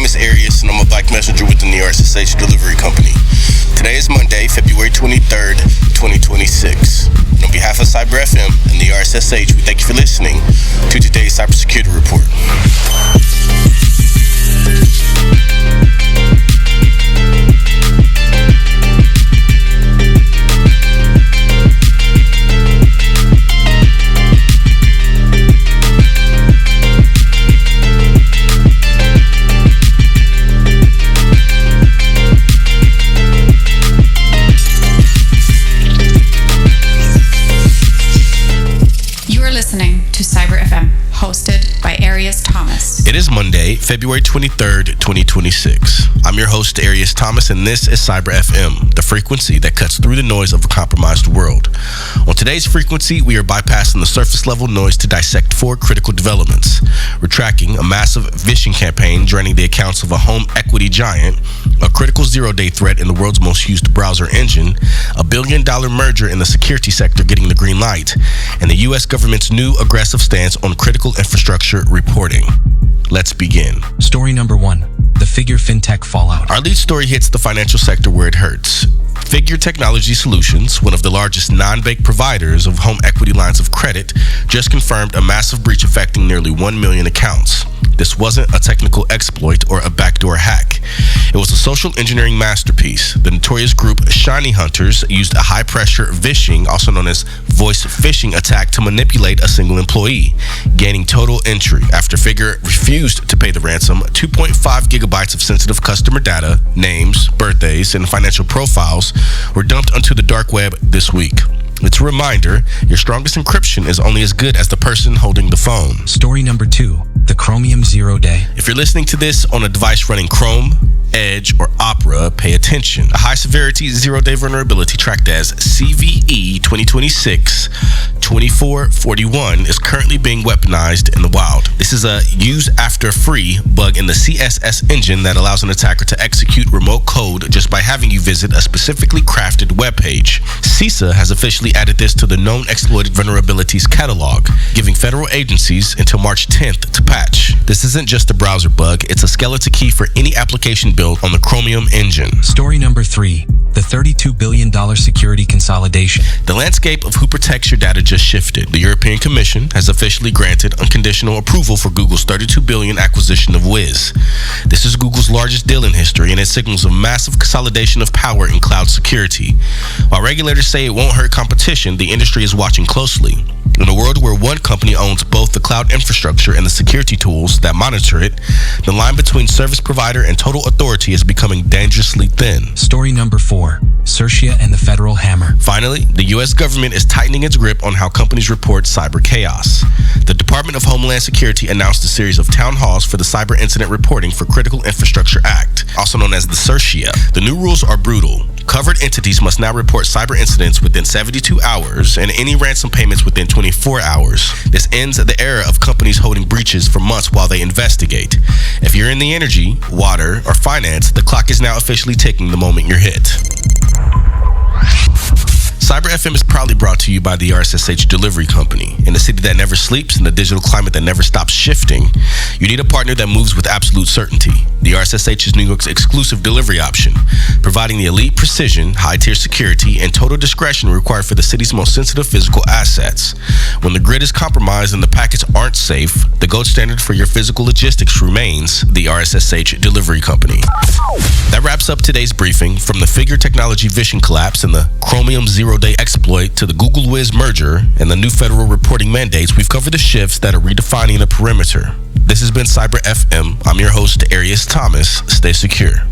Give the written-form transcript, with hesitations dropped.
is Arias, and I'm a black messenger within the RSSH delivery company. Today is Monday, February 23rd, 2026. And on behalf of Cyber F.M. and the RSSH, we thank you for listening to today's Cybersecurity Report. To Cyber F.M, hosted by Arias Thomas. It is Monday, February 23rd, 2026. I'm your host, Arias Thomas, and this is Cyber F.M, the frequency that cuts through the noise of a compromised world. On today's frequency, we are bypassing the surface-level noise to dissect 4 critical developments. We're tracking a massive phishing campaign draining the accounts of a home equity giant, a critical zero-day threat in the world's most used browser engine, a billion-dollar merger in the security sector getting the green light, and the U.S. government's new aggressive stance on critical infrastructure reporting. Let's begin. Story number 1, the Figure Fintech fallout. Our lead story hits the financial sector where it hurts. Figure Technology Solutions, one of the largest non-bank providers of home equity lines of credit, just confirmed a massive breach affecting nearly 1 million accounts. This wasn't a technical exploit or a backdoor hack. It was a social engineering masterpiece. The notorious group Shiny Hunters used a high-pressure phishing, also known as voice phishing attack, to manipulate a single employee, gaining total entry. After Figure refused to pay the ransom, 2.5 gigabytes of sensitive customer data, names, birthdays, and financial profiles were dumped onto the dark web this week. It's a reminder, your strongest encryption is only as good as the person holding the phone. Story number 2, the Chromium Zero-Day. If you're listening to this on a device running Chrome, Edge, or Opera, pay attention. A high-severity zero-day vulnerability tracked as CVE 2026-2441 is currently being weaponized in the wild. This is a use-after-free bug in the CSS engine that allows an attacker to execute remote code just by having you visit a specifically crafted web page. CIRCIA has officially added this to the known exploited vulnerabilities catalog, giving federal agencies until March 10th to patch. This isn't just a browser bug, it's a skeleton key for any application built on the Chromium engine. Story number 3, the $32 billion security consolidation. The landscape of who protects your data just shifted. The European Commission has officially granted unconditional approval for Google's $32 billion acquisition of Wiz. This is Google's largest deal in history, and it signals a massive consolidation of power in cloud security. While regulators say it won't hurt competition, the industry is watching closely. In a world where one company owns both the cloud infrastructure and the security tools that monitor it, the line between service provider and total authority is becoming dangerously thin. Story number 4, CIRCIA and the federal hammer. Finally, the U.S. government is tightening its grip on how companies report cyber chaos. The Department of Homeland Security announced a series of town halls for the Cyber Incident Reporting for Critical Infrastructure Act, also known as the CIRCIA. The new rules are brutal. Covered entities must now report cyber incidents within 72 hours and any ransom payments within 24 hours. This ends the era of companies holding breaches for months while they investigate. If you're in the energy, water, or finance, the clock is now officially ticking the moment you're hit. Cyber FM is proudly brought to you by the RSSH Delivery Company. In a city that never sleeps, in a digital climate that never stops shifting, you need a partner that moves with absolute certainty. The RSSH is New York's exclusive delivery option, providing the elite precision, high-tier security, and total discretion required for the city's most sensitive physical assets. When the grid is compromised and the packets aren't safe, the gold standard for your physical logistics remains the RSSH Delivery Company. That wraps up today's briefing. From the Figure Technology phishing collapse and the Chromium Zero-Day exploit to the Google Wiz merger and the new federal reporting mandates, we've covered the shifts that are redefining the perimeter. This has been Cyber FM. I'm your host, Arias Thomas. Stay secure.